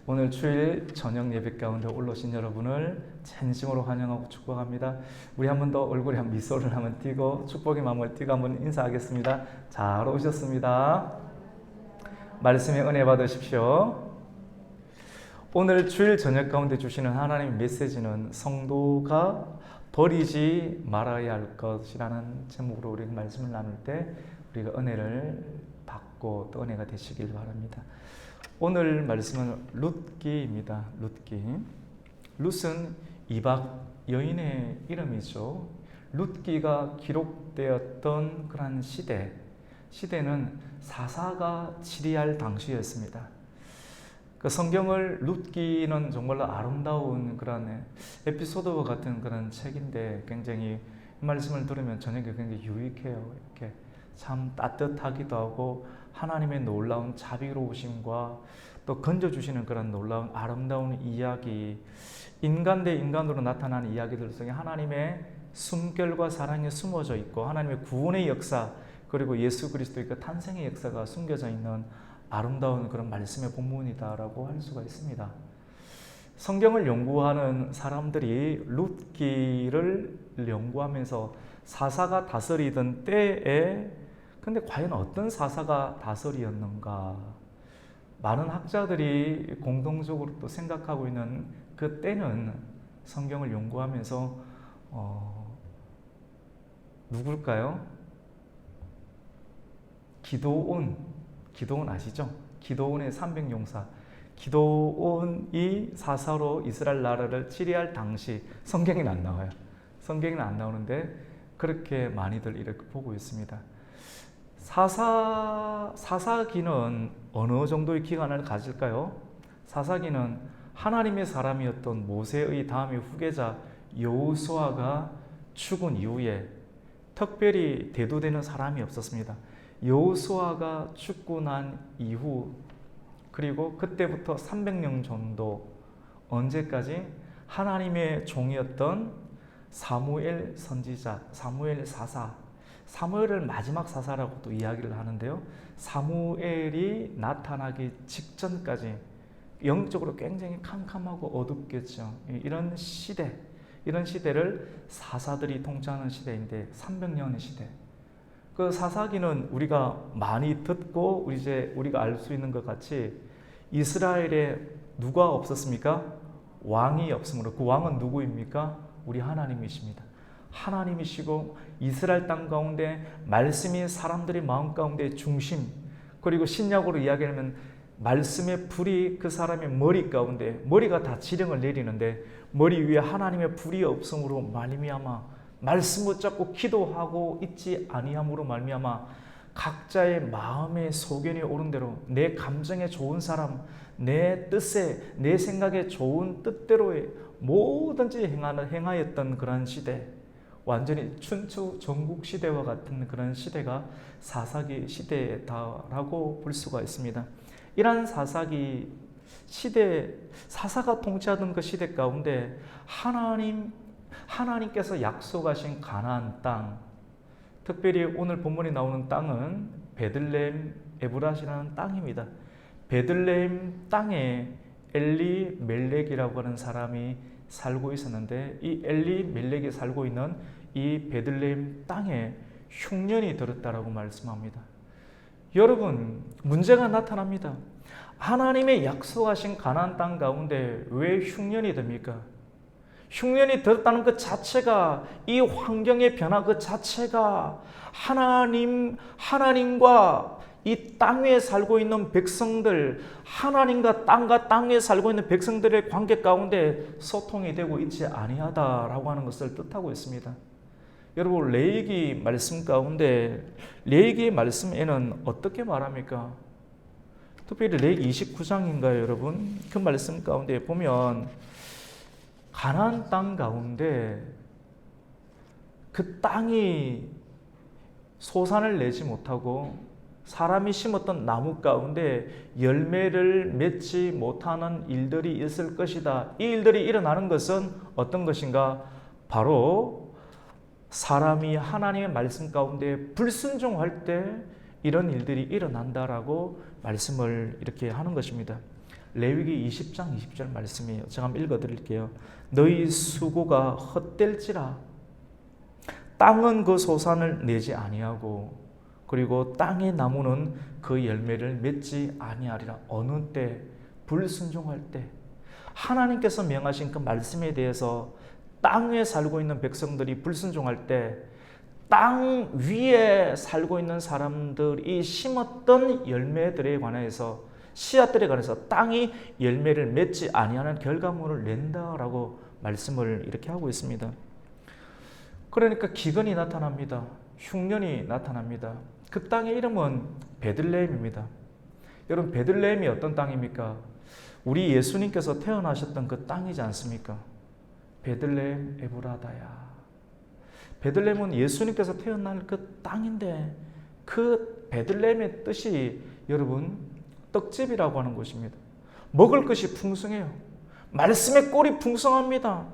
오늘 주일 저녁 예배 가운데 올라오신 여러분을 진심으로 환영하고 축복합니다. 우리 한 번 더 얼굴에 미소를 한번 띄고 축복의 마음을 띄고 한번 인사하겠습니다. 잘 오셨습니다. 말씀의 은혜 받으십시오. 오늘 주일 저녁 가운데 주시는 하나님의 메시지는 성도가 버리지 말아야 할 것이라는 제목으로 우리 말씀을 나눌 때 우리가 은혜를 받고 또 은혜가 되시길 바랍니다. 오늘 말씀은 룻기입니다. 룻기. 룻은 이박 여인의 이름이죠. 룻기가 기록되었던 그런 시대는 사사가 치리할 당시였습니다. 그 성경을 룻기는 정말로 아름다운 그런 에피소드와 같은 그런 책인데 굉장히 이 말씀을 들으면 저녁에 굉장히 유익해요. 이렇게 참 따뜻하기도 하고 하나님의 놀라운 자비로우심과 또 건져주시는 그런 놀라운 아름다운 이야기, 인간 대 인간으로 나타나는 이야기들 속에 하나님의 숨결과 사랑이 숨어져 있고 하나님의 구원의 역사 그리고 예수 그리스도의 그 탄생의 역사가 숨겨져 있는 아름다운 그런 말씀의 본문이다라고 할 수가 있습니다. 성경을 연구하는 사람들이 룻기를 연구하면서 사사가 다스리던 때에 근데 과연 어떤 사사가 다스리였는가? 많은 학자들이 공동적으로 또 생각하고 있는 그 때는 성경을 연구하면서 누굴까요? 기드온 아시죠? 기드온의 300용사. 기드온이 사사로 이스라엘 나라를 치리할 당시 성경에는 안 나와요. 성경에는 안 나오는데 그렇게 많이들 이렇게 보고 있습니다. 사사기는 어느 정도의 기간을 가질까요? 사사기는 하나님의 사람이었던 모세의 다음의 후계자 여호수아가 죽은 이후에 특별히 대두되는 사람이 없었습니다. 여호수아가 죽고 난 이후 그리고 그때부터 300년 정도 언제까지 하나님의 종이었던 사무엘 선지자, 사무엘 사사, 사무엘을 마지막 사사라고 또 이야기를 하는데요. 사무엘이 나타나기 직전까지 영적으로 굉장히 캄캄하고 어둡겠죠. 이런 시대를 사사들이 통치하는 시대인데 300년의 시대. 그 사사기는 우리가 많이 듣고 우리가 알 수 있는 것 같이 이스라엘에 누가 없었습니까? 왕이 없으므로 그 왕은 누구입니까? 우리 하나님이십니다. 하나님이시고 이스라엘 땅 가운데 말씀이 사람들의 마음 가운데 중심 그리고 신약으로 이야기하면 말씀의 불이 그 사람의 머리 가운데 머리가 다 지령을 내리는데 머리 위에 하나님의 불이 없음으로 말미암아 말씀 붙잡고 기도하고 있지 아니함으로 말미암아 각자의 마음의 소견이 옳은 대로 내 감정에 좋은 사람 내 뜻에 내 생각에 좋은 뜻대로의 뭐든지 행하였던 그런 시대 완전히 춘추 전국시대와 같은 그런 시대가 사사기 시대다라고 볼 수가 있습니다. 이러한 사사기 시대, 사사가 통치하던 그 시대 가운데 하나님께서 약속하신 가나안 땅, 특별히 오늘 본문에 나오는 땅은 베들레헴 에브라시라는 땅입니다. 베들레헴 땅에 엘리멜렉이라고 하는 사람이 살고 있었는데 이 엘리멜렉이 살고 있는 이 베들레헴 땅에 흉년이 들었다라고 말씀합니다. 여러분, 문제가 나타납니다. 하나님의 약속하신 가나안 땅 가운데 왜 흉년이 됩니까? 흉년이 들었다는 것 자체가 이 환경의 변화 그 자체가 하나님과 이 땅 위에 살고 있는 백성들 하나님과 땅 위에 살고 있는 백성들의 관계 가운데 소통이 되고 있지 아니하다라고 하는 것을 뜻하고 있습니다. 여러분 레위기 말씀 가운데 레위기 말씀에는 어떻게 말합니까? 특별히 레위기 29장인가요 여러분? 그 말씀 가운데 보면 가나안 땅 가운데 그 땅이 소산을 내지 못하고 사람이 심었던 나무 가운데 열매를 맺지 못하는 일들이 있을 것이다. 이 일들이 일어나는 것은 어떤 것인가? 바로 사람이 하나님의 말씀 가운데 불순종할 때 이런 일들이 일어난다라고 말씀을 이렇게 하는 것입니다. 레위기 20장 20절 말씀이에요. 제가 한번 읽어드릴게요. 너희 수고가 헛될지라 땅은 그 소산을 내지 아니하고 그리고 땅의 나무는 그 열매를 맺지 아니하리라. 어느 때? 불순종할 때. 하나님께서 명하신 그 말씀에 대해서 땅 위에 살고 있는 백성들이 불순종할 때 땅 위에 살고 있는 사람들이 심었던 열매들에 관해서 씨앗들에 관해서 땅이 열매를 맺지 아니하는 결과물을 낸다라고 말씀을 이렇게 하고 있습니다. 그러니까 기근이 나타납니다. 흉년이 나타납니다. 그 땅의 이름은 베들레헴입니다. 여러분, 베들레헴이 어떤 땅입니까? 우리 예수님께서 태어나셨던 그 땅이지 않습니까? 베들레헴 에브라다야. 베들레헴은 예수님께서 태어날 그 땅인데 그 베들레헴의 뜻이 여러분 떡집이라고 하는 곳입니다. 먹을 것이 풍성해요. 말씀의 꿀이 풍성합니다.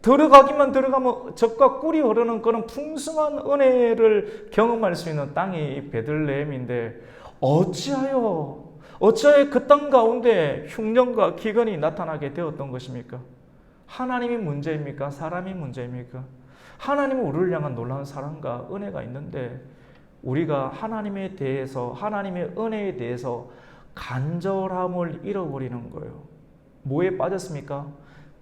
들어가기만 들어가면 젖과 꿀이 흐르는 그런 풍성한 은혜를 경험할 수 있는 땅이 베들레헴인데 어찌하여 그 땅 가운데 흉년과 기근이 나타나게 되었던 것입니까? 하나님이 문제입니까? 사람이 문제입니까? 하나님은 우리를 향한 놀라운 사랑과 은혜가 있는데 우리가 하나님에 대해서 하나님의 은혜에 대해서 간절함을 잃어버리는 거예요. 뭐에 빠졌습니까?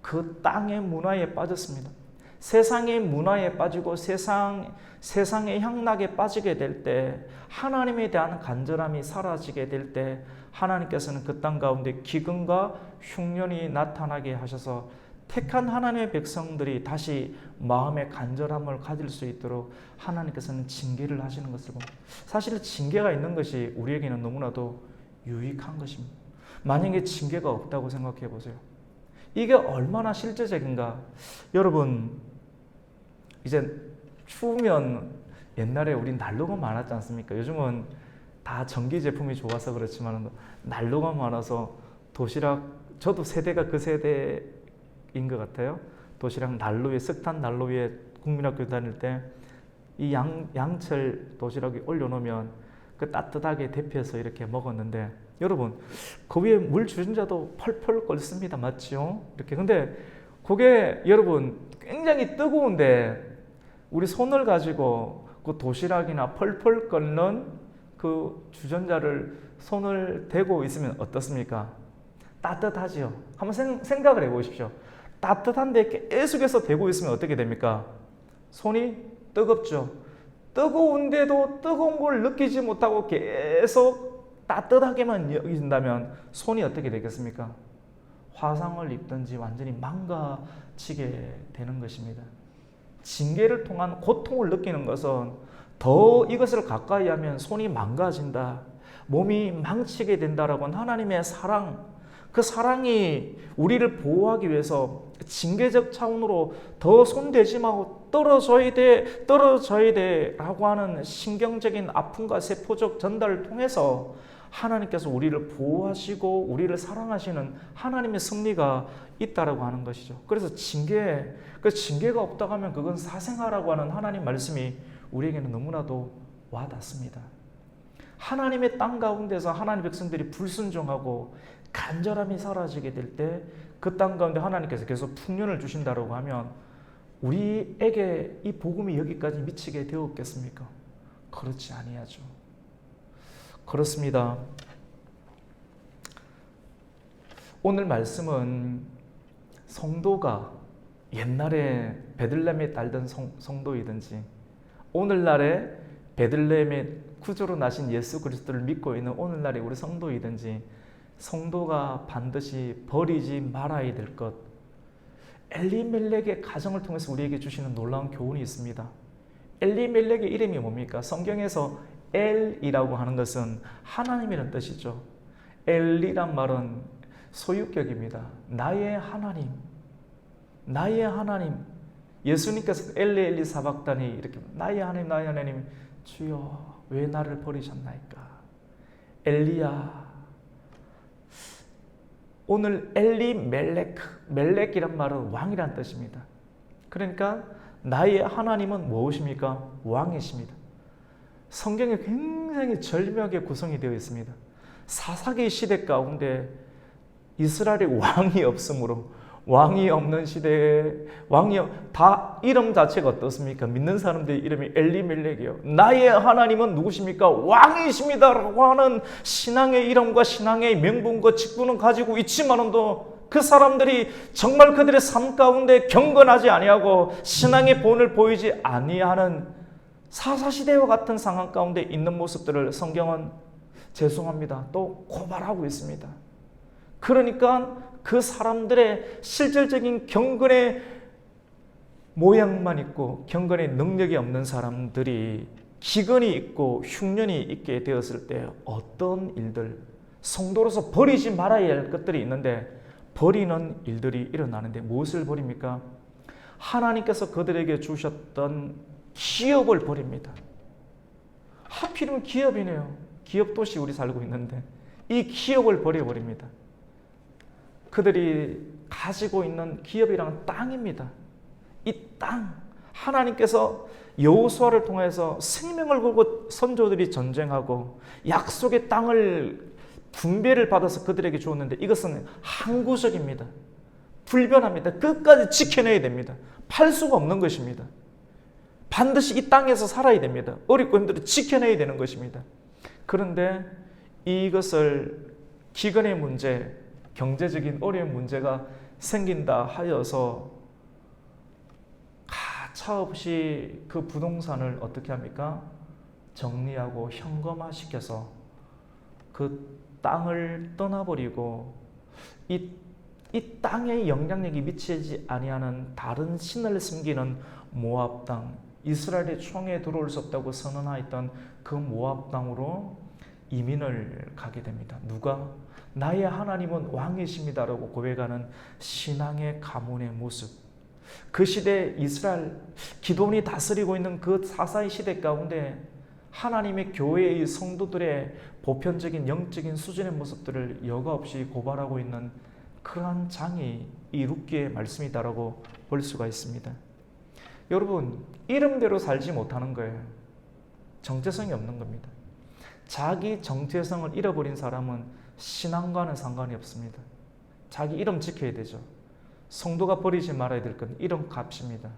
그 땅의 문화에 빠졌습니다. 세상의 문화에 빠지고 세상의 향락에 빠지게 될 때 하나님에 대한 간절함이 사라지게 될 때 하나님께서는 그 땅 가운데 기근과 흉년이 나타나게 하셔서 택한 하나님의 백성들이 다시 마음의 간절함을 가질 수 있도록 하나님께서는 징계를 하시는 것을 보면 사실 징계가 있는 것이 우리에게는 너무나도 유익한 것입니다. 만약에 징계가 없다고 생각해 보세요. 이게 얼마나 실제적인가. 여러분, 이제 추우면 옛날에 우리 난로가 많았지 않습니까? 요즘은 다 전기 제품이 좋아서 그렇지만 난로가 많아서 도시락, 저도 세대가 그 세대인 것 같아요. 도시락 난로 위에, 석탄 난로 위에 국민학교 다닐 때 이 양철 도시락에 올려놓으면 그 따뜻하게 데펴서 이렇게 먹었는데 여러분, 그 위에 물 주전자도 펄펄 끓습니다. 맞죠? 이렇게. 근데 그게 여러분 굉장히 뜨거운데 우리 손을 가지고 그 도시락이나 펄펄 끓는 그 주전자를 손을 대고 있으면 어떻습니까? 따뜻하지요. 한번 생각을 해보십시오. 따뜻한데 계속해서 대고 있으면 어떻게 됩니까? 손이 뜨겁죠. 뜨거운데도 뜨거운 걸 느끼지 못하고 계속 따뜻하게만 여긴다면 손이 어떻게 되겠습니까? 화상을 입든지 완전히 망가지게 되는 것입니다. 징계를 통한 고통을 느끼는 것은 더 이것을 가까이 하면 손이 망가진다, 몸이 망치게 된다라고 하는 하나님의 사랑, 그 사랑이 우리를 보호하기 위해서 징계적 차원으로 더 손대지 말고 떨어져야 돼 라고 하는 신경적인 아픔과 세포적 전달을 통해서 하나님께서 우리를 보호하시고 우리를 사랑하시는 하나님의 섭리가 있다라고 하는 것이죠. 그래서 그 징계가 없다고 하면 그건 사생아라고 하는 하나님 말씀이 우리에게는 너무나도 와닿습니다. 하나님의 땅 가운데서 하나님 백성들이 불순종하고 간절함이 사라지게 될 때 그 땅 가운데 하나님께서 계속 풍년을 주신다라고 하면 우리에게 이 복음이 여기까지 미치게 되었겠습니까? 그렇지 아니하죠. 그렇습니다. 오늘 말씀은 성도가 옛날에 베들레헴에 살던 성도이든지 오늘날에 베들레헴의 구주로 나신 예수 그리스도를 믿고 있는 오늘날의 우리 성도이든지 성도가 반드시 버리지 말아야 될 것, 엘리멜렉의 가정을 통해서 우리에게 주시는 놀라운 교훈이 있습니다. 엘리멜렉의 이름이 뭡니까? 성경에서 엘이라고 하는 것은 하나님이라는 뜻이죠. 엘이란 말은 소유격입니다. 나의 하나님, 나의 하나님. 예수님께서 엘리 사박다니 이렇게 나의 하나님 주여 왜 나를 버리셨나이까? 엘리야. 오늘 멜렉이란 말은 왕이란 뜻입니다. 그러니까 나의 하나님은 무엇입니까? 왕이십니다. 성경에 굉장히 절묘하게 구성이 되어 있습니다. 사사기 시대 가운데 이스라엘에 왕이 없으므로, 왕이 없는 시대에 다 이름 자체가 어떻습니까? 믿는 사람들의 이름이 엘리멜렉이에요. 나의 하나님은 누구십니까? 왕이십니다라고 하는 신앙의 이름과 신앙의 명분과 직분은 가지고 있지만도 그 사람들이 정말 그들의 삶 가운데 경건하지 아니하고 신앙의 본을 보이지 아니하는 사사시대와 같은 상황 가운데 있는 모습들을 성경은 죄송합니다, 또 고발하고 있습니다. 그러니까 그 사람들의 실질적인 경건의 모양만 있고 경건의 능력이 없는 사람들이 기근이 있고 흉년이 있게 되었을 때 어떤 일들, 성도로서 버리지 말아야 할 것들이 있는데 버리는 일들이 일어나는데 무엇을 버립니까? 하나님께서 그들에게 주셨던 기업을 버립니다. 하필이면 기업이네요. 기업 도시 우리 살고 있는데 이 기업을 버려버립니다. 그들이 가지고 있는 기업이란 땅입니다. 이 땅, 하나님께서 여호수아를 통해서 생명을 걸고 선조들이 전쟁하고 약속의 땅을 분배를 받아서 그들에게 주었는데 이것은 항구적입니다. 불변합니다. 끝까지 지켜내야 됩니다. 팔 수가 없는 것입니다. 반드시 이 땅에서 살아야 됩니다. 어렵고 힘들어 지켜내야 되는 것입니다. 그런데 이것을 기근의 문제, 경제적인 어려운 문제가 생긴다 하여서 가차없이 그 부동산을 어떻게 합니까? 정리하고 현금화시켜서 그 땅을 떠나버리고 이 땅에 영향력이 미치지 아니하는 다른 신을 섬기는 모압 땅, 이스라엘의 총에 들어올 수 없다고 선언하였던 그 모압 땅으로 이민을 가게 됩니다. 누가? 나의 하나님은 왕이십니다라고 고백하는 신앙의 가문의 모습. 그 시대 이스라엘, 기드온이 다스리고 있는 그 사사의 시대 가운데 하나님의 교회의 성도들의 보편적인 영적인 수준의 모습들을 여과 없이 고발하고 있는 그러한 장이 이 룻기의 말씀이다라고 볼 수가 있습니다. 여러분, 이름대로 살지 못하는 거예요. 정체성이 없는 겁니다. 자기 정체성을 잃어버린 사람은 신앙과는 상관이 없습니다. 자기 이름 지켜야 되죠. 성도가 버리지 말아야 될 건 이름값입니다.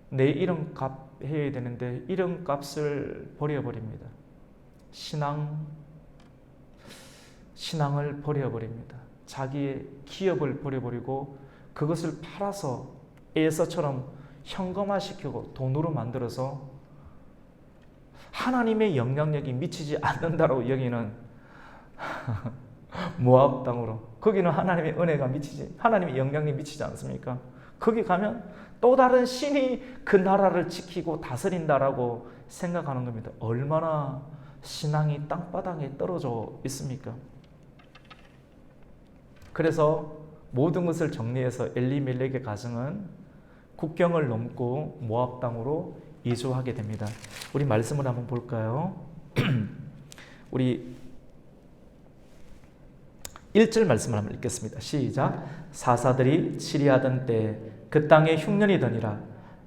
내 이름값 해야 되는데 이름값을 버려버립니다. 신앙을 버려버립니다. 자기의 기업을 버려버리고 그것을 팔아서 에서처럼 현금화시키고 돈으로 만들어서 하나님의 영향력이 미치지 않는다고 여기는 모압 땅으로, 거기는 하나님의 은혜가 미치지, 하나님의 영향력이 미치지 않습니까? 거기 가면 또 다른 신이 그 나라를 지키고 다스린다라고 생각하는 겁니다. 얼마나 신앙이 땅바닥에 떨어져 있습니까? 그래서 모든 것을 정리해서 엘리멜렉의 가정은 국경을 넘고 모압 땅으로 이주하게 됩니다. 우리 말씀을 한번 볼까요? 우리 1절 말씀을 한번 읽겠습니다. 시작. 사사들이 치리하던 때에 그 땅에 흉년이 더니라.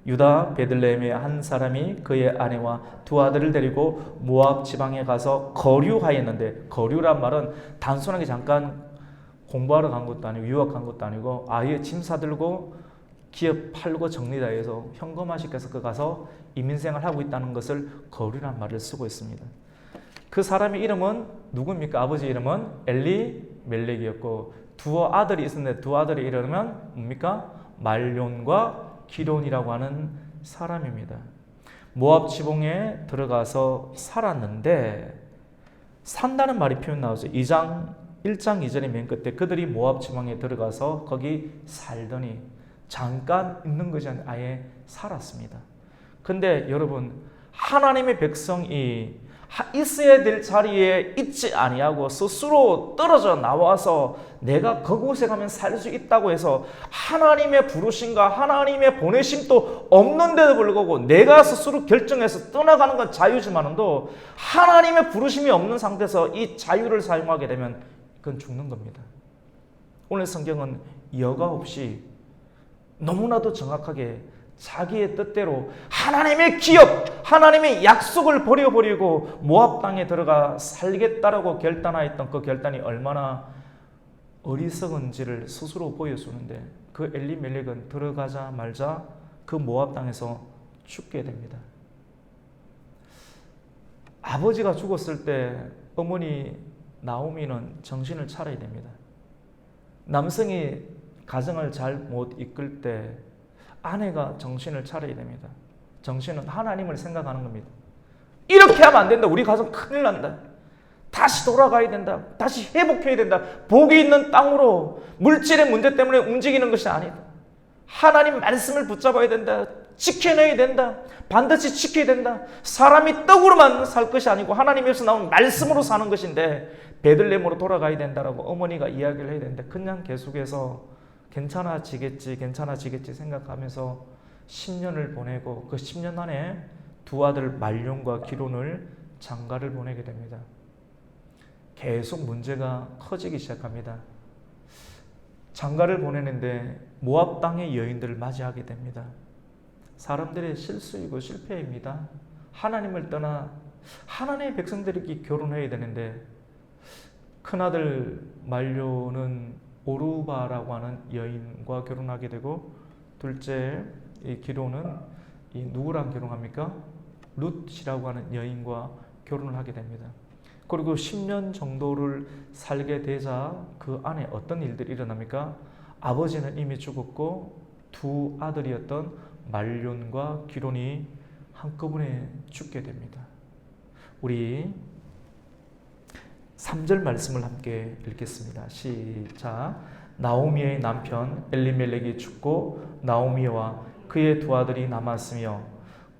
유다 베들레헴의 한 사람이 그의 아내와 두 아들을 데리고 모압 지방에 가서 거류하였는데, 거류란 말은 단순하게 잠깐 공부하러 간 것도 아니고 유학 간 것도 아니고 아예 짐 사들고 기업 팔고 정리다 해서 현금화시켜서 그 가서 이민생활 하고 있다는 것을 거류란 말을 쓰고 있습니다. 그 사람의 이름은 누굽니까? 아버지 이름은 엘리멜렉이었고 두 아들이 있었는데 두 아들의 이름은 뭡니까? 말론과 기론이라고 하는 사람입니다. 모압 지방에 들어가서 살았는데, 산다는 말이 표현 나오죠. 1장 2절의 맨 끝에 그들이 모압 지방에 들어가서 거기 살더니, 잠깐 있는 것이 아니라 아예 살았습니다. 근데 여러분, 하나님의 백성이 있어야 될 자리에 있지 아니하고 스스로 떨어져 나와서 내가 그곳에 가면 살 수 있다고 해서 하나님의 부르심과 하나님의 보내심도 없는데도 불구하고 내가 스스로 결정해서 떠나가는 건 자유지만도 하나님의 부르심이 없는 상태에서 이 자유를 사용하게 되면 그건 죽는 겁니다. 오늘 성경은 여과 없이 너무나도 정확하게 자기의 뜻대로 하나님의 기업, 하나님의 약속을 버려버리고 모압 땅에 들어가 살겠다라고 결단하였던 그 결단이 얼마나 어리석은지를 스스로 보여주는데 그 엘리멜렉은 들어가자마자 그 모압 땅에서 죽게 됩니다. 아버지가 죽었을 때 어머니 나오미는 정신을 차려야 됩니다. 남성이 가정을 잘 못 이끌 때 아내가 정신을 차려야 됩니다. 정신은 하나님을 생각하는 겁니다. 이렇게 하면 안 된다. 우리 가정 큰일 난다. 다시 돌아가야 된다. 다시 회복해야 된다. 복이 있는 땅으로 물질의 문제 때문에 움직이는 것이 아니다. 하나님 말씀을 붙잡아야 된다. 지켜내야 된다. 반드시 지켜야 된다. 사람이 떡으로만 살 것이 아니고 하나님에서 나온 말씀으로 사는 것인데 베들레헴으로 돌아가야 된다라고 어머니가 이야기를 해야 되는데 그냥 계속해서 괜찮아지겠지 생각하면서 10년을 보내고 그 10년 안에 두 아들 말론과 기론을 장가를 보내게 됩니다. 계속 문제가 커지기 시작합니다. 장가를 보내는데 모압 땅의 여인들을 맞이하게 됩니다. 사람들의 실수이고 실패입니다. 하나님을 떠나 하나님의 백성들에게 결혼해야 되는데 큰아들 말료는 오르바라고 하는 여인과 결혼하게 되고 둘째 이 기론은 누구랑 결혼합니까? 룻이라고 하는 여인과 결혼을 하게 됩니다. 그리고 10년 정도를 살게 되자 그 안에 어떤 일들이 일어납니까? 아버지는 이미 죽었고 두 아들이었던 말론과 기론이 한꺼번에 죽게 됩니다. 우리 3절 말씀을 함께 읽겠습니다. 시작. 나오미의 남편 엘리멜렉이 죽고 나오미와 그의 두 아들이 남았으며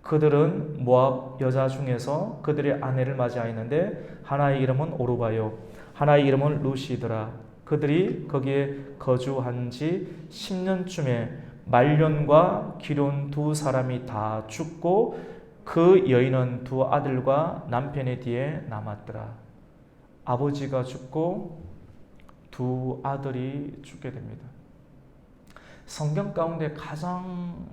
그들은 모압 여자 중에서 그들의 아내를 맞이하였는데 하나의 이름은 오르바요 하나의 이름은 루시더라. 그들이 거기에 거주한 지 10년쯤에 말론과 기론 두 사람이 다 죽고 그 여인은 두 아들과 남편의 뒤에 남았더라. 아버지가 죽고 두 아들이 죽게 됩니다. 성경 가운데 가장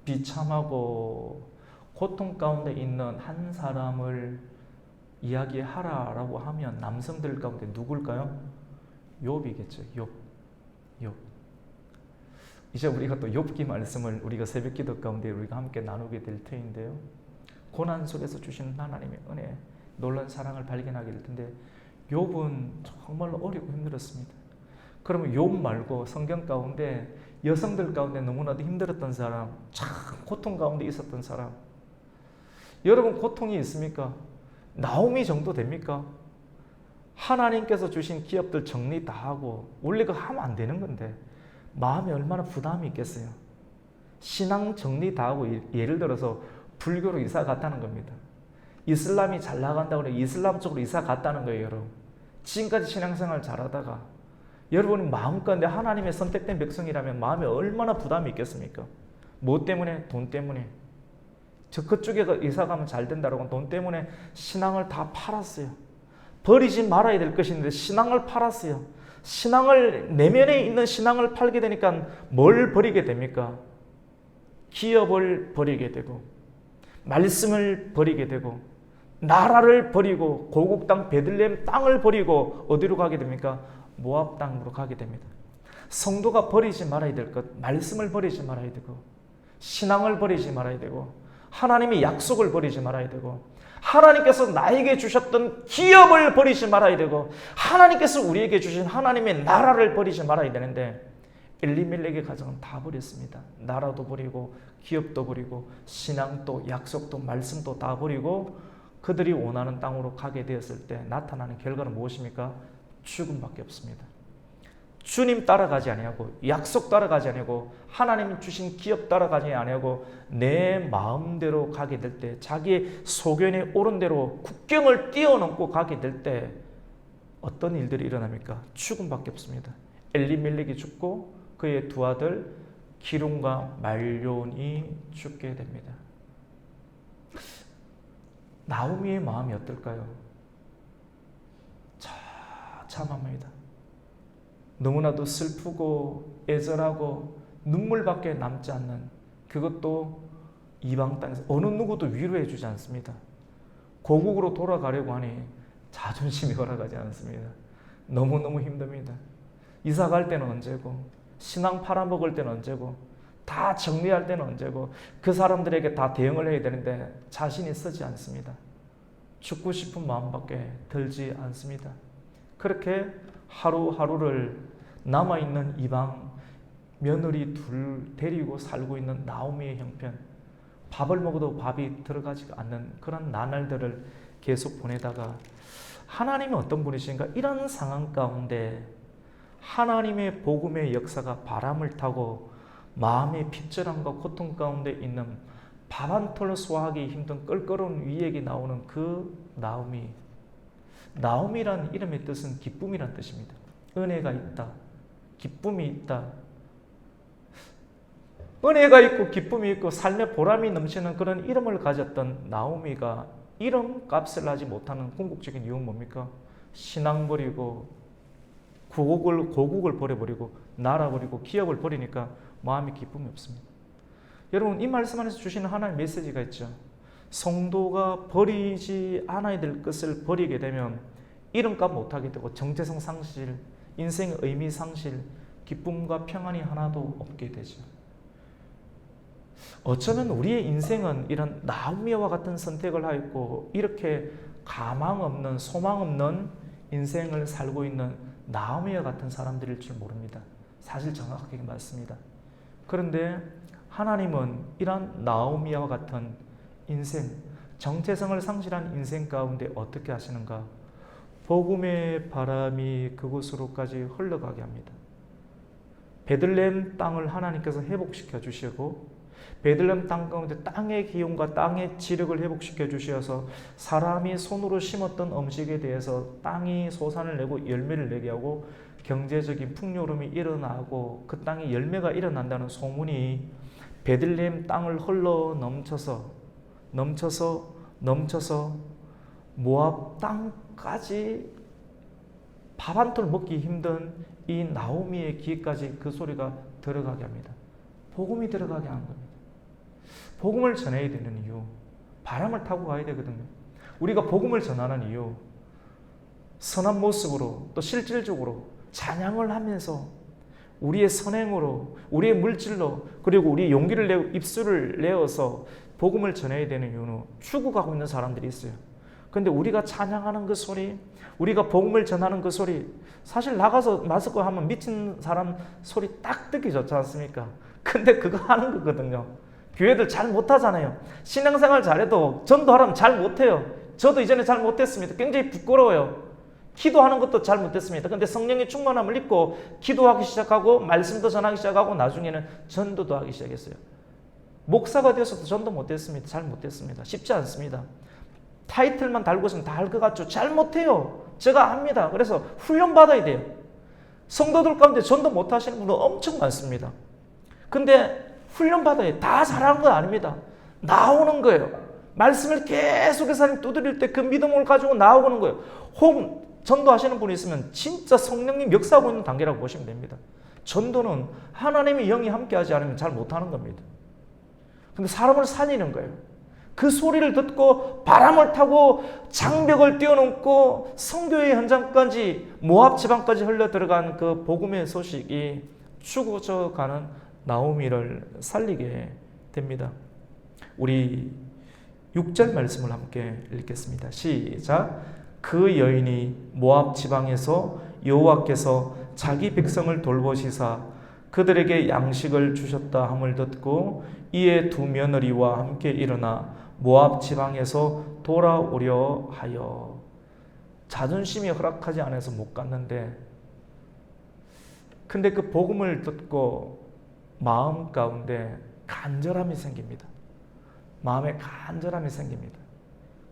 비참하고 고통 가운데 있는 한 사람을 이야기하라라고 하면 남성들 가운데 누굴까요? 욥이겠죠. 욥. 이제 우리가 또 욥기 말씀을 우리가 새벽기도 가운데 우리가 함께 나누게 될 터인데요. 고난 속에서 주시는 하나님의 은혜, 놀라운 사랑을 발견하게 될 텐데 욥은 정말로 어렵고 힘들었습니다. 그러면 욥 말고 성경 가운데 여성들 가운데 너무나도 힘들었던 사람, 참 고통 가운데 있었던 사람, 여러분 고통이 있습니까? 나오미 정도 됩니까? 하나님께서 주신 기업들 정리 다 하고 원래 그거 하면 안 되는 건데 마음에 얼마나 부담이 있겠어요. 신앙 정리 다 하고 예를 들어서 불교로 이사 갔다는 겁니다. 이슬람이 잘 나간다고 그래 이슬람 쪽으로 이사 갔다는 거예요. 여러분 지금까지 신앙생활 잘하다가 여러분이 마음가운데 하나님의 선택된 백성이라면 마음에 얼마나 부담이 있겠습니까? 뭐 때문에? 돈 때문에. 그쪽에 이사 가면 잘 된다라고 돈 때문에 신앙을 다 팔았어요. 버리지 말아야 될 것인데 신앙을 팔았어요. 신앙을 내면에 있는 신앙을 팔게 되니까 뭘 버리게 됩니까? 기업을 버리게 되고 말씀을 버리게 되고 나라를 버리고 고국 땅 베들레헴 땅을 버리고 어디로 가게 됩니까? 모압 땅으로 가게 됩니다. 성도가 버리지 말아야 될 것, 말씀을 버리지 말아야 되고 신앙을 버리지 말아야 되고 하나님의 약속을 버리지 말아야 되고 하나님께서 나에게 주셨던 기업을 버리지 말아야 되고 하나님께서 우리에게 주신 하나님의 나라를 버리지 말아야 되는데 엘리멜렉의 가정은 다 버렸습니다. 나라도 버리고 기업도 버리고 신앙도 약속도 말씀도 다 버리고 그들이 원하는 땅으로 가게 되었을 때 나타나는 결과는 무엇입니까? 죽음밖에 없습니다. 주님 따라가지 아니하고 약속 따라가지 아니하고 하나님 주신 기업 따라가지 아니하고 내 마음대로 가게 될 때 자기의 소견에 옳은 대로 국경을 뛰어넘고 가게 될 때 어떤 일들이 일어납니까? 죽음밖에 없습니다. 엘리멜렉이 죽고 그의 두 아들 기론과 말론이 죽게 됩니다. 나오미의 마음이 어떨까요? 참합니다. 너무나도 슬프고 애절하고 눈물밖에 남지 않는 그것도 이방 땅에서 어느 누구도 위로해 주지 않습니다. 고국으로 돌아가려고 하니 자존심이 허락하지 않습니다. 너무너무 힘듭니다. 이사 갈 때는 언제고, 신앙 팔아먹을 때는 언제고, 다 정리할 때는 언제고, 그 사람들에게 다 대응을 해야 되는데 자신이 서지 않습니다. 죽고 싶은 마음밖에 들지 않습니다. 그렇게 하루하루를 남아있는 이방 며느리 둘 데리고 살고 있는 나오미의 형편, 밥을 먹어도 밥이 들어가지 않는 그런 나날들을 계속 보내다가 하나님이 어떤 분이신가? 이런 상황 가운데 하나님의 복음의 역사가 바람을 타고 마음의 핍절함과 고통 가운데 있는 밥 한 톨 소화하기 힘든 껄끄러운 위에게 나오는 그 나오미. 나오미란 이름의 뜻은 기쁨이란 뜻입니다. 은혜가 있다. 기쁨이 있다. 은혜가 있고 기쁨이 있고 삶의 보람이 넘치는 그런 이름을 가졌던 나오미가 이름 값을 하지 못하는 궁극적인 이유는 뭡니까? 신앙 버리고 고국을 버려버리고 나라 버리고 기업을 버리니까 마음에 기쁨이 없습니다. 여러분, 이 말씀 안에서 주시는 하나님의 메시지가 있죠. 성도가 버리지 않아야 될 것을 버리게 되면 이름값 못하게 되고 정체성 상실, 인생의 의미 상실, 기쁨과 평안이 하나도 없게 되죠. 어쩌면 우리의 인생은 이런 나오미와 같은 선택을 하였고 이렇게 가망 없는 소망 없는 인생을 살고 있는 나오미와 같은 사람들일 줄 모릅니다. 사실 정확하게 맞습니다. 그런데 하나님은 이런 나오미와 같은 인생, 정체성을 상실한 인생 가운데 어떻게 하시는가? 복음의 바람이 그곳으로까지 흘러가게 합니다. 베들레헴 땅을 하나님께서 회복시켜 주시고 베들레헴 땅 가운데 땅의 기운과 땅의 지력을 회복시켜 주셔서 사람이 손으로 심었던 음식에 대해서 땅이 소산을 내고 열매를 내게 하고 경제적인 풍요로움이 일어나고 그 땅에 열매가 일어난다는 소문이 베들레헴 땅을 흘러 넘쳐서 모압 땅까지 밥 한 톨 먹기 힘든 이 나오미의 귀까지 그 소리가 들어가게 합니다. 복음이 들어가게 하는 겁니다. 복음을 전해야 되는 이유, 바람을 타고 가야 되거든요. 우리가 복음을 전하는 이유, 선한 모습으로 또 실질적으로 찬양을 하면서 우리의 선행으로, 우리의 물질로, 그리고 우리의 용기를 내고 입술을 내어서 복음을 전해야 되는 이유는 죽어가고 있는 사람들이 있어요. 그런데 우리가 찬양하는 그 소리, 우리가 복음을 전하는 그 소리, 사실 나가서 마스크 하면 미친 사람 소리 딱 듣기 좋지 않습니까? 근데 그거 하는 거거든요. 교회들 잘 못하잖아요. 신앙생활 잘해도 전도하려면 잘 못해요. 저도 이전에 잘 못했습니다. 굉장히 부끄러워요. 기도하는 것도 잘 못했습니다. 근데 성령의 충만함을 입고 기도하기 시작하고 말씀도 전하기 시작하고 나중에는 전도도 하기 시작했어요. 목사가 되어서도 전도 못했습니다. 잘 못했습니다. 쉽지 않습니다. 타이틀만 달고 있으면 다 할 것 같죠. 잘 못해요. 제가 압니다. 그래서 훈련 받아야 돼요. 성도들 가운데 전도 못하시는 분들 엄청 많습니다. 근데 훈련 받아야 다 잘하는 건 아닙니다. 나오는 거예요. 말씀을 계속해서 두드릴 때 그 믿음을 가지고 나오는 거예요. 혹 전도하시는 분이 있으면 진짜 성령님 역사하고 있는 단계라고 보시면 됩니다. 전도는 하나님의 영이 함께하지 않으면 잘 못하는 겁니다. 근데 사람을 살리는 거예요. 그 소리를 듣고 바람을 타고 장벽을 뛰어넘고 성교의 현장까지 모압 지방까지 흘러 들어간 그 복음의 소식이 죽어져가는 나오미를 살리게 됩니다. 우리 6절 말씀을 함께 읽겠습니다. 시작. 그 여인이 모압 지방에서 여호와께서 자기 백성을 돌보시사 그들에게 양식을 주셨다 함을 듣고 이에 두 며느리와 함께 일어나 모압 지방에서 돌아오려 하여. 자존심이 허락하지 않아서 못 갔는데, 근데 그 복음을 듣고 마음 가운데 간절함이 생깁니다. 마음에 간절함이 생깁니다.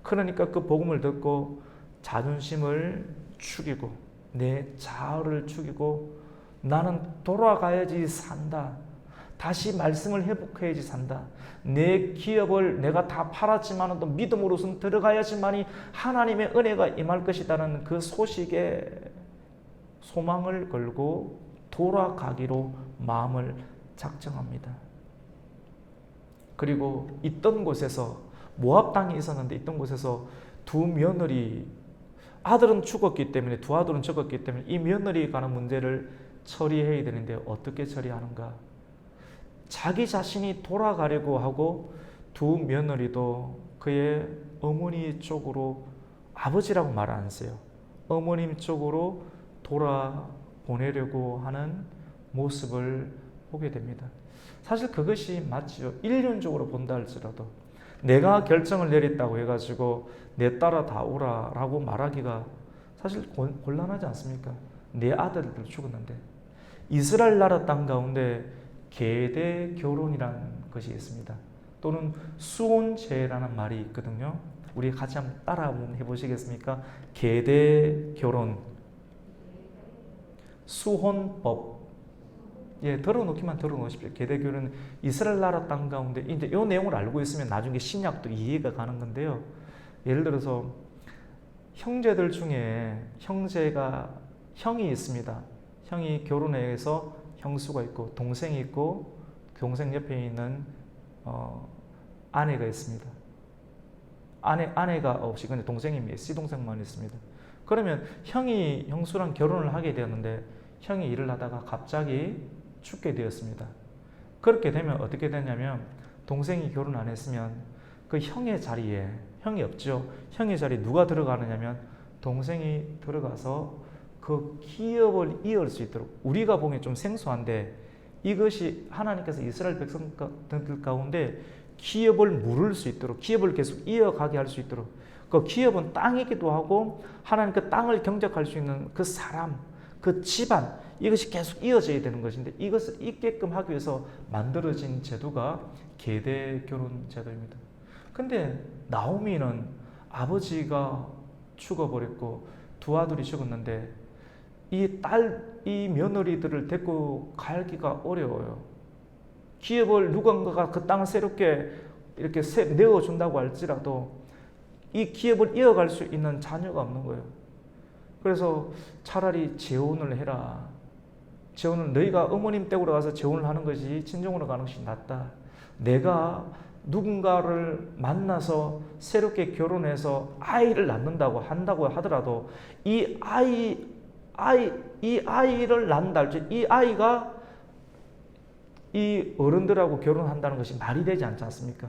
그러니까 그 복음을 듣고 자존심을 죽이고 내 자아를 죽이고 나는 돌아가야지 산다. 다시 말씀을 회복해야지 산다. 내 기업을 내가 다 팔았지만 또 믿음으로선 들어가야지만이 하나님의 은혜가 임할 것이라는 그 소식에 소망을 걸고 돌아가기로 마음을 작정합니다. 그리고 있던 곳에서 모압 땅이 있었는데 있던 곳에서 두 며느리, 아들은 죽었기 때문에 두 아들은 죽었기 때문에 이 며느리에 관한 문제를 처리해야 되는데 어떻게 처리하는가? 자기 자신이 돌아가려고 하고 두 며느리도 그의 어머니 쪽으로, 아버지라고 말 안 했어요. 어머님 쪽으로 돌아보내려고 하는 모습을 보게 됩니다. 사실 그것이 맞죠. 인륜적으로 본다 할지라도 내가 결정을 내렸다고 해가지고 내 따라 다 오라라고 말하기가 사실 곤란하지 않습니까? 내 아들들 죽었는데. 이스라엘 나라 땅 가운데 계대 결혼이라는 것이 있습니다. 또는 수혼제라는 말이 있거든요. 우리 같이 한번 따라 한번 해보시겠습니까? 계대 결혼, 수혼법. 예, 들어놓기만 들어놓으십시오. 계대 결혼, 이스라엘 나라 땅 가운데 이제 이 내용을 알고 있으면 나중에 신약도 이해가 가는 건데요. 예를 들어서 형제들 중에 형이 있습니다. 형이 결혼해서 형수가 있고 동생이 있고 동생 옆에 있는 아내가 있습니다. 아내가 없이 근데 동생이 시동생만 있습니다. 그러면 형이 형수랑 결혼을 하게 되었는데 형이 일을 하다가 갑자기 죽게 되었습니다. 그렇게 되면 어떻게 되냐면 동생이 결혼 안 했으면 그 형의 자리에 형이 없죠. 형의 자리에 누가 들어가느냐면 동생이 들어가서 그 기업을 이을 수 있도록, 우리가 보기엔 좀 생소한데 이것이 하나님께서 이스라엘 백성들 가운데 기업을 물을 수 있도록, 기업을 계속 이어가게 할 수 있도록, 그 기업은 땅이기도 하고 하나님 그 땅을 경작할 수 있는 그 사람, 그 집안, 이것이 계속 이어져야 되는 것인데 이것을 있게끔 하기 위해서 만들어진 제도가 계대 결혼 제도입니다. 근데 나오미는 아버지가 죽어버렸고 두 아들이 죽었는데 이 며느리들을 데리고 가기가 어려워요. 기업을 누군가가 그 땅을 새롭게 이렇게 내어준다고 할지라도 이 기업을 이어갈 수 있는 자녀가 없는 거예요. 그래서 차라리 재혼을 해라. 재혼은 너희가 어머님 댁으로 가서 재혼을 하는 것이 친정으로 가는 것이 낫다. 내가 누군가를 만나서 새롭게 결혼해서 아이를 낳는다고 한다고 하더라도 이 아이를 낳는다 할지 이 아이가 이 어른들하고 결혼한다는 것이 말이 되지 않지 않습니까?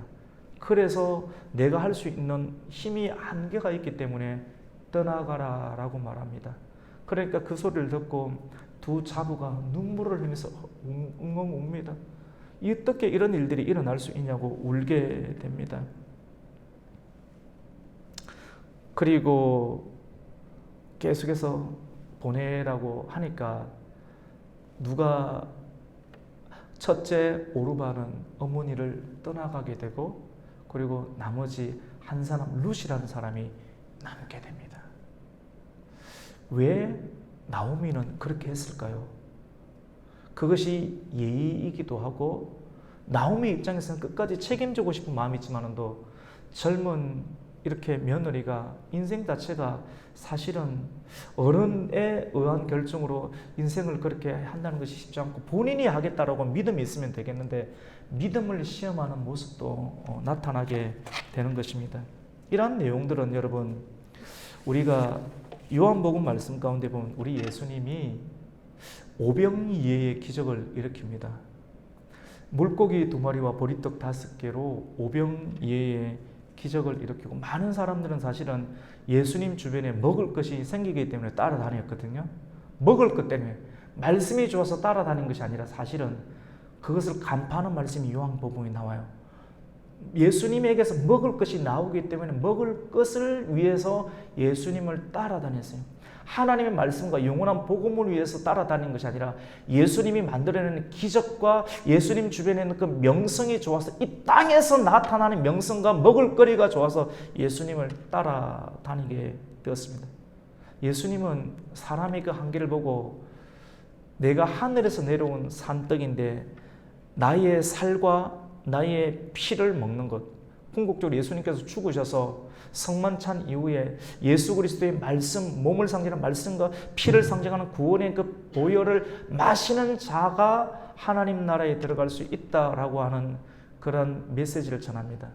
그래서 내가 할 수 있는 힘이 한계가 있기 때문에 떠나가라 라고 말합니다. 그러니까 그 소리를 듣고 두 자부가 눈물을 흘리면서 웅웅 웁니다. 어떻게 이런 일들이 일어날 수 있냐고 울게 됩니다. 그리고 계속해서 보내라고 하니까 누가 첫째 오르바는 어머니를 떠나가게 되고 그리고 나머지 한 사람 룻이라는 사람이 남게 됩니다. 왜 나오미는 그렇게 했을까요? 그것이 예의이기도 하고 나오미 입장에서는 끝까지 책임지고 싶은 마음이 있지만도 젊은 이렇게 며느리가 인생 자체가 사실은 어른에 의한 결정으로 인생을 그렇게 한다는 것이 쉽지 않고 본인이 하겠다라고 믿음이 있으면 되겠는데 믿음을 시험하는 모습도 나타나게 되는 것입니다. 이러한 내용들은 여러분 우리가 요한복음 말씀 가운데 보면 우리 예수님이 오병이어의 기적을 일으킵니다. 물고기 2마리와 보리떡 5개로 오병이어의 기적을 일으키고 많은 사람들은 사실은 예수님 주변에 먹을 것이 생기기 때문에 따라다녔거든요. 먹을 것 때문에 말씀이 좋아서 따라다닌 것이 아니라 사실은 그것을 간파하는 말씀이 요한복음에 나와요. 예수님에게서 먹을 것이 나오기 때문에 먹을 것을 위해서 예수님을 따라다녔어요. 하나님의 말씀과 영원한 복음을 위해서 따라다닌 것이 아니라 예수님이 만들어내는 기적과 예수님 주변에 있는 그 명성이 좋아서 이 땅에서 나타나는 명성과 먹을거리가 좋아서 예수님을 따라다니게 되었습니다. 예수님은 사람의 그 한계를 보고 내가 하늘에서 내려온 산떡인데 나의 살과 나의 피를 먹는 것, 궁극적으로 예수님께서 죽으셔서 성만 찬 이후에 예수 그리스도의 말씀, 몸을 상징하는 말씀과 피를 상징하는 구원의 그 보혈을 마시는 자가 하나님 나라에 들어갈 수 있다라고 하는 그런 메시지를 전합니다.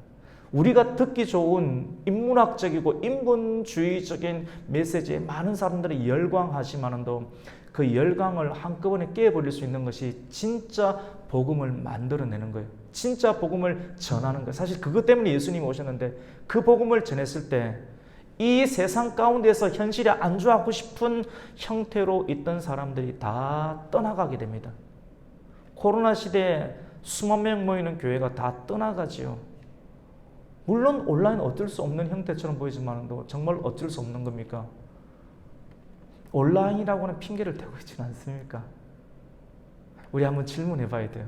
우리가 듣기 좋은 인문학적이고 인본주의적인 메시지에 많은 사람들이 열광하지만도 그 열강을 한꺼번에 깨버릴 수 있는 것이 진짜 복음을 만들어내는 거예요. 진짜 복음을 전하는 거예요. 사실 그것 때문에 예수님이 오셨는데 그 복음을 전했을 때 이 세상 가운데서 현실에 안주하고 싶은 형태로 있던 사람들이 다 떠나가게 됩니다. 코로나 시대에 수만 명 모이는 교회가 다 떠나가지요. 물론 온라인 어쩔 수 없는 형태처럼 보이지만 정말 어쩔 수 없는 겁니까? 온라인이라고는 핑계를 대고 있지는 않습니까? 우리 한번 질문해 봐야 돼요.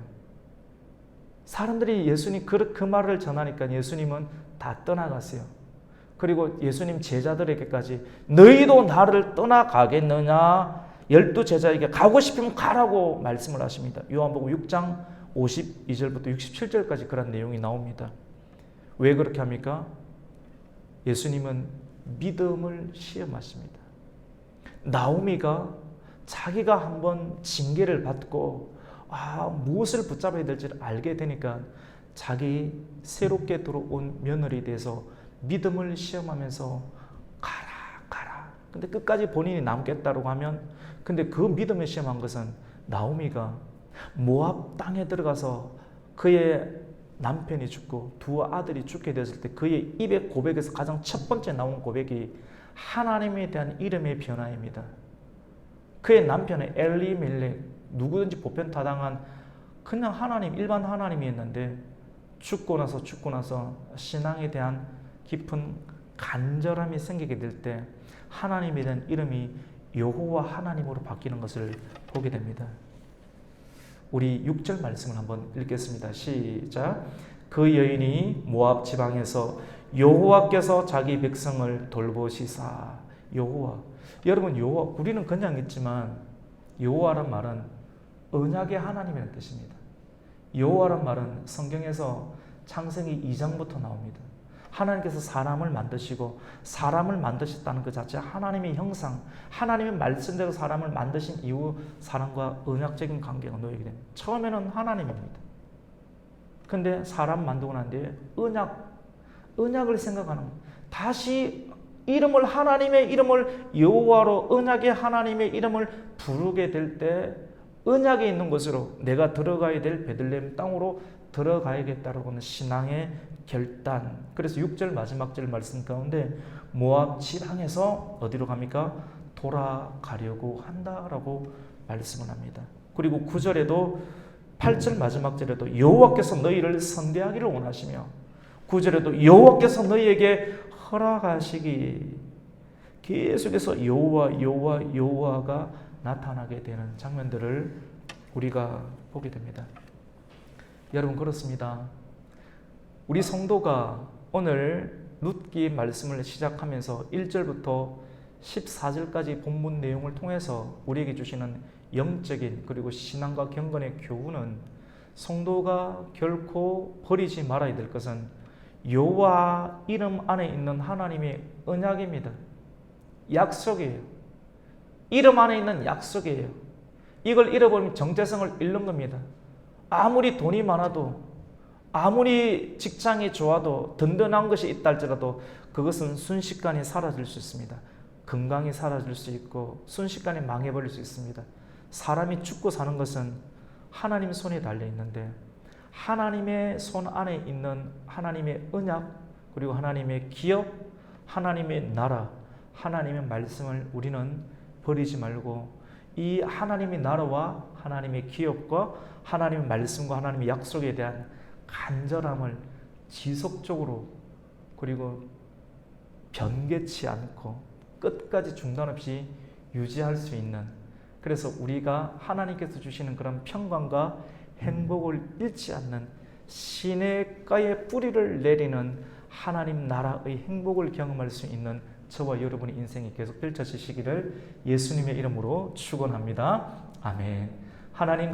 사람들이 예수님 그 말을 전하니까 예수님은 다 떠나갔어요. 그리고 예수님 제자들에게까지 너희도 나를 떠나가겠느냐? 12제자에게 가고 싶으면 가라고 말씀을 하십니다. 요한복음 6장 52절부터 67절까지 그런 내용이 나옵니다. 왜 그렇게 합니까? 예수님은 믿음을 시험하십니다. 나오미가 자기가 한번 징계를 받고 무엇을 붙잡아야 될지를 알게 되니까 자기 새롭게 들어온 며느리에 대해서 믿음을 시험하면서 가라. 근데 끝까지 본인이 남겠다고 하면 근데 그 믿음을 시험한 것은 나오미가 모압 땅에 들어가서 그의 남편이 죽고 두 아들이 죽게 되었을 때 그의 입의 고백에서 가장 첫 번째 나온 고백이 하나님에 대한 이름의 변화입니다. 그의 남편은 엘리멜렉, 누구든지 보편타당한 그냥 하나님, 일반 하나님이었는데 죽고 나서 신앙에 대한 깊은 간절함이 생기게 될 때 하나님에 대한 이름이 여호와 하나님으로 바뀌는 것을 보게 됩니다. 우리 6절 말씀을 한번 읽겠습니다. 시작. 그 여인이 모압 지방에서 여호와께서 자기 백성을 돌보시사. 여호와. 여러분, 여호와, 우리는 그냥 있지만 여호와란 말은 언약의 하나님이라는 뜻입니다. 여호와란 말은 성경에서 창세기 2장부터 나옵니다. 하나님께서 사람을 만드시고 사람을 만드셨다는 그 자체 하나님의 형상, 하나님의 말씀대로 사람을 만드신 이후 사람과 언약적인 관계가 놓이게 됩니다. 처음에는 하나님입니다. 근데 사람 만들고 난 뒤에 언약을 생각하는 거예요. 다시 하나님의 이름을 여호와로 언약의 하나님의 이름을 부르게 될 때 언약에 있는 곳으로 내가 들어가야 될 베들레헴 땅으로 들어가야겠다라고 하는 신앙의 결단. 그래서 6절 마지막 절 말씀 가운데 모압 지방에서 어디로 갑니까? 돌아가려고 한다라고 말씀을 합니다. 그리고 9절에도 8절 마지막 절에도 여호와께서 너희를 선대하기를 원하시며 9절에도 여호와께서 너희에게 허락하시기. 계속해서 여호와가 나타나게 되는 장면들을 우리가 보게 됩니다. 여러분, 그렇습니다. 우리 성도가 오늘 룻기 말씀을 시작하면서 1절부터 14절까지 본문 내용을 통해서 우리에게 주시는 영적인 그리고 신앙과 경건의 교훈은 성도가 결코 버리지 말아야 될 것은 여호와 이름 안에 있는 하나님의 언약입니다. 약속이에요. 이름 안에 있는 약속이에요. 이걸 잃어버리면 정체성을 잃는 겁니다. 아무리 돈이 많아도 아무리 직장이 좋아도 든든한 것이 있다 할지라도 그것은 순식간에 사라질 수 있습니다. 건강이 사라질 수 있고 순식간에 망해버릴 수 있습니다. 사람이 죽고 사는 것은 하나님 손에 달려 있는데 하나님의 손 안에 있는 하나님의 언약 그리고 하나님의 기업, 하나님의 나라, 하나님의 말씀을 우리는 버리지 말고 이 하나님의 나라와 하나님의 기업과 하나님의 말씀과 하나님의 약속에 대한 간절함을 지속적으로 그리고 변개치 않고 끝까지 중단 없이 유지할 수 있는, 그래서 우리가 하나님께서 주시는 그런 평강과 행복을 잃지 않는 시냇가에 뿌리를 내리는 하나님 나라의 행복을 경험할 수 있는 저와 여러분의 인생이 계속 펼쳐지시기를 예수님의 이름으로 축원합니다. 아멘. 하나님